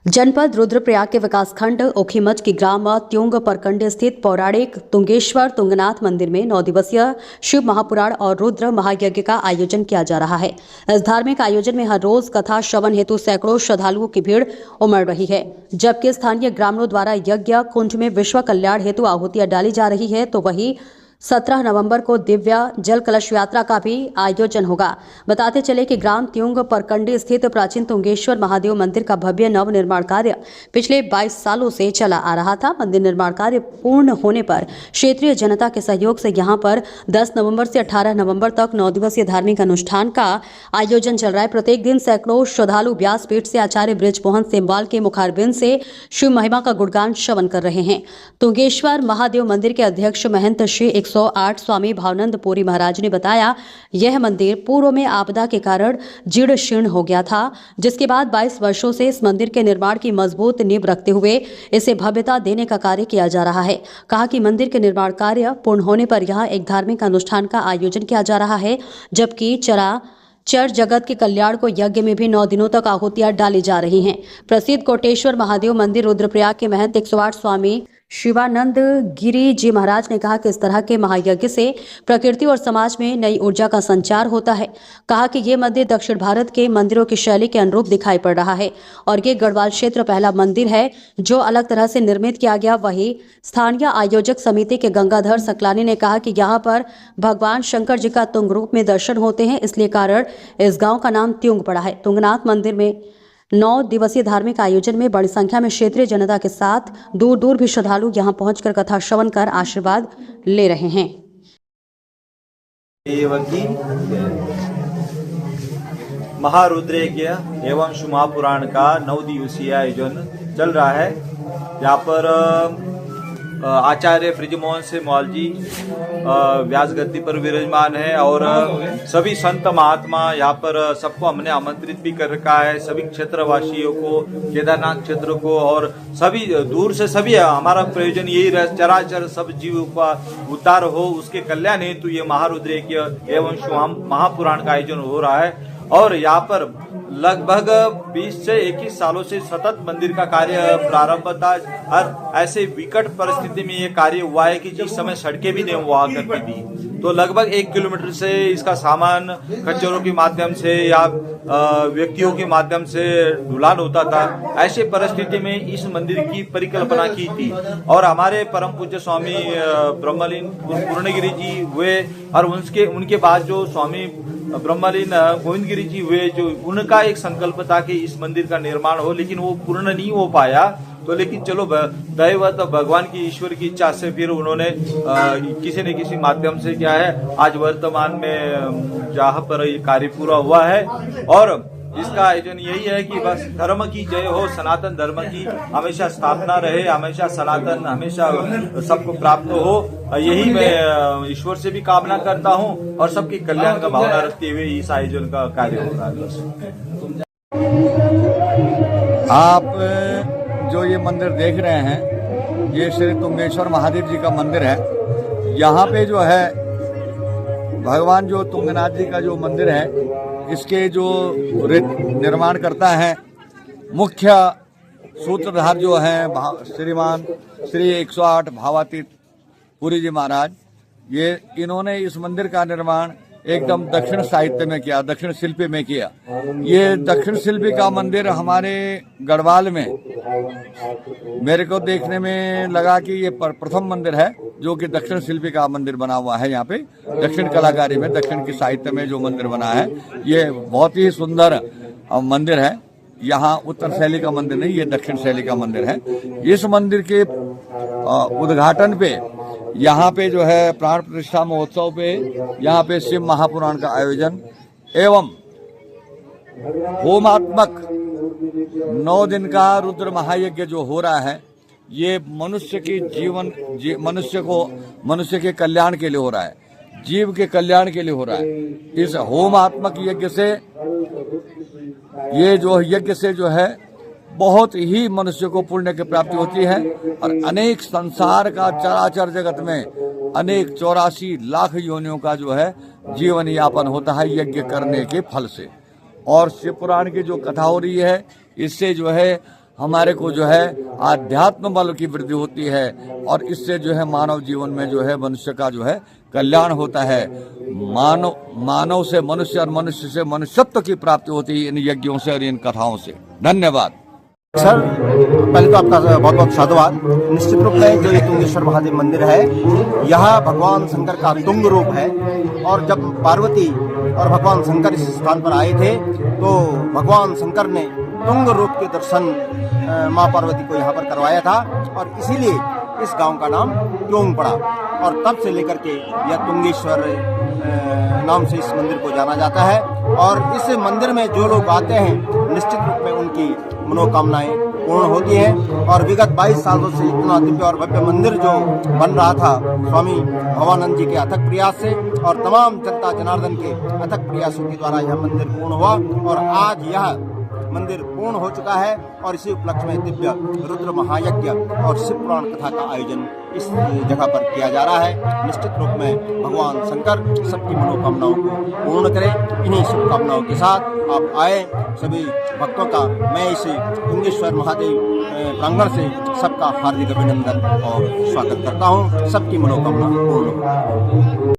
जनपद रुद्रप्रयाग के विकासखंड ओखीमठ की ग्राम त्योंग परकंड स्थित पौराणिक तुंगेश्वर तुंगनाथ मंदिर में 9 दिवसीय शिव महापुराण और रुद्र महायज्ञ का आयोजन किया जा रहा है। इस धार्मिक आयोजन में हर रोज कथा श्रवण हेतु सैकड़ों श्रद्धालुओं की भीड़ उमड़ रही है, जबकि स्थानीय ग्रामीणों द्वारा यज्ञ कुंज में विश्व कल्याण हेतु आहुतियां डाली जा रही है। तो वहीं 17 नवंबर को दिव्य जल कलश यात्रा का भी आयोजन होगा। बताते चले कि ग्राम त्योंग परकंडी स्थित प्राचीन तुंगेश्वर महादेव मंदिर का भव्य नव निर्माण कार्य पिछले 22 सालों से चला आ रहा था। मंदिर निर्माण कार्य पूर्ण होने पर क्षेत्रीय जनता के सहयोग से यहां पर 10 नवंबर से 18 नवंबर तक 9 दिवसीय धार्मिक अनुष्ठान का आयोजन चल रहा है। प्रत्येक दिन सैकड़ों श्रद्धालु व्यासपीठ से आचार्य बृजमोहन सेमवाल के मुखारबिंद से शिव महिमा का गुणगान श्रवण कर रहे हैं। तुंगेश्वर महादेव मंदिर के अध्यक्ष महंत श्री 108 स्वामी भावानंद पुरी महाराज ने बताया, यह मंदिर पूर्व में आपदा के कारण जीर्ण शीर्ण हो गया था, जिसके बाद 22 वर्षों से इस मंदिर के निर्माण की मजबूत नींव रखते हुए इसे भव्यता देने का कार्य किया जा रहा है। कहा कि मंदिर के निर्माण कार्य पूर्ण होने पर यहां एक धार्मिक अनुष्ठान का आयोजन किया जा रहा है, जबकि चर जगत के कल्याण को यज्ञ में भी 9 दिनों तक आहुतियां डाली जा रही हैं। प्रसिद्ध कोटेश्वर महादेव मंदिर रुद्रप्रयाग के महंत 108 स्वामी शिवानंद गिरी जी महाराज ने कहा कि इस तरह के महायज्ञ से प्रकृति और समाज में नई ऊर्जा का संचार होता है। कहा कि ये मंदिर दक्षिण भारत के मंदिरों की शैली के अनुरूप दिखाई पड़ रहा है और ये गढ़वाल क्षेत्र पहला मंदिर है जो अलग तरह से निर्मित किया गया। वहीं स्थानीय आयोजक समिति के गंगाधर सकलानी ने कहा कि यहाँ पर भगवान शंकर जी का तुंग रूप में दर्शन होते हैं, इसलिए कारण इस गाँव का नाम त्योंग पड़ा है। तुंगनाथ मंदिर में 9 दिवसीय धार्मिक आयोजन में बड़ी संख्या में क्षेत्रीय जनता के साथ दूर दूर भी श्रद्धालु यहां पहुंचकर कथा श्रवण कर आशीर्वाद ले रहे हैं। महारुद्रयज्ञ एवं शिव महापुराण का 9 दिवसीय आयोजन चल रहा है। यहाँ पर आचार्य बृजमोहन सेमवाल जी व्यास गद्दी पर विराजमान है और सभी संत महात्मा यहाँ पर सबको हमने आमंत्रित भी कर रखा है। सभी क्षेत्रवासियों को, केदारनाथ क्षेत्र को और सभी दूर से सभी हमारा प्रयोजन यही रहे, चराचर सब जीव का उद्धार हो, उसके कल्याण हेतु ये महारुद्रयज्ञ एवं शिव महापुराण का आयोजन हो रहा है। और यहाँ पर लगभग 20 से 21 सालों से सतत मंदिर का कार्य प्रारंभ था और ऐसे विकट परिस्थिति में ये कार्य हुआ है कि जिस समय सड़कें भी नहीं हुआ करती थी, तो लगभग 1 किलोमीटर से इसका सामान खच्चरों के माध्यम से या व्यक्तियों के माध्यम से ढुलान होता था। ऐसे परिस्थिति में इस मंदिर की परिकल्पना की थी और हमारे परम पूज्य स्वामी ब्रह्मलीन पूर्णगिरी जी हुए और उनके बाद जो स्वामी ब्रह्मलीन गोविंदगिरी जी हुए, जो उनका एक संकल्प था कि इस मंदिर का निर्माण हो, लेकिन वो पूर्ण नहीं हो पाया। तो लेकिन चलो दैवत भगवान की ईश्वर की इच्छा से फिर उन्होंने किसी न किसी माध्यम से क्या है आज वर्तमान में जहाँ पर ये कार्य पूरा हुआ है। और इसका आयोजन यही है कि बस धर्म की जय हो, सनातन धर्म की हमेशा स्थापना रहे, हमेशा सनातन हमेशा सबको प्राप्त हो, यही मैं ईश्वर से भी कामना करता हूँ और सबकी कल्याण का भावना रखते हुए इस आयोजन का कार्य हो रहा है। आप जो ये मंदिर देख रहे हैं, ये श्री तुंगेश्वर महादेव जी का मंदिर है। यहाँ पे जो है भगवान जो तुंगनाथ जी का जो मंदिर है, इसके जो निर्माण करता है मुख्य सूत्रधार जो हैं श्रीमान श्री 108 भावातीत पुरी जी महाराज, ये इन्होंने इस मंदिर का निर्माण एकदम दक्षिण साहित्य में किया, दक्षिण शिल्पी में किया। ये दक्षिण शिल्पी का मंदिर हमारे गढ़वाल में मेरे को देखने में लगा कि ये प्रथम मंदिर है जो कि दक्षिण शिल्पी का मंदिर बना हुआ है। यहाँ पे दक्षिण कलाकारी में, दक्षिण की साहित्य में जो मंदिर बना है, ये बहुत ही सुंदर मंदिर है। यहाँ उत्तर शैली का मंदिर नहीं, ये दक्षिण शैली का मंदिर है। इस मंदिर के उद्घाटन पे यहाँ पे जो है प्राण प्रतिष्ठा महोत्सव पे यहाँ पे शिव महापुराण का आयोजन एवं होमात्मक 9 दिन का रुद्र महायज्ञ जो हो रहा है, ये मनुष्य की मनुष्य के कल्याण के लिए हो रहा है, जीव के कल्याण के लिए हो रहा है। इस होमात्मक यज्ञ से, ये जो यज्ञ से जो है बहुत ही मनुष्य को पुण्य की प्राप्ति होती है और अनेक संसार का चराचर जगत में अनेक 84 लाख योनियों का जो है जीवन यापन होता है यज्ञ करने के फल से। और शिव पुराण की जो कथा हो रही है, इससे जो है हमारे को जो है आध्यात्म बल की वृद्धि होती है और इससे जो है मानव जीवन में जो है मनुष्य का जो है कल्याण होता है। मानव से मनुष्य और मनुष्य से मनुष्यत्व की प्राप्ति होती है इन यज्ञों से और इन कथाओं से। धन्यवाद सर। पहले तो आपका बहुत बहुत साधुवाद। निश्चित रूप में जो ये तुंगेश्वर महादेव मंदिर है, यह भगवान शंकर का तुंग रूप है। और जब पार्वती और भगवान शंकर इस स्थान पर आए थे तो भगवान शंकर ने तुंग रूप के दर्शन माँ पार्वती को यहाँ पर करवाया था और इसीलिए इस गांव का नाम त्योंग पड़ा। और तब से लेकर के यह तुंगेश्वर नाम से इस मंदिर को जाना जाता है। और इस मंदिर में जो लोग आते हैं निश्चित रूप में उनकी मनोकामनाएं पूर्ण होती हैं। और विगत 22 सालों से इतना दिव्य और भव्य मंदिर जो बन रहा था स्वामी भवानंद जी के अथक प्रयास से और तमाम जनता जनार्दन के अथक प्रयासों के द्वारा यह मंदिर पूर्ण हुआ और आज यह मंदिर पूर्ण हो चुका है। और इसी उपलक्ष्य में दिव्य रुद्र महायज्ञ और शिव पुराण कथा का आयोजन इस जगह पर किया जा रहा है। निश्चित रूप में भगवान शंकर सबकी मनोकामनाओं को पूर्ण करें। इन्हीं शुभकामनाओं के साथ आप आए सभी भक्तों का मैं इस तुंगेश्वर महादेव प्रांगण से सबका हार्दिक अभिनंदन और स्वागत करता हूँ। सबकी मनोकामना पूर्ण हो।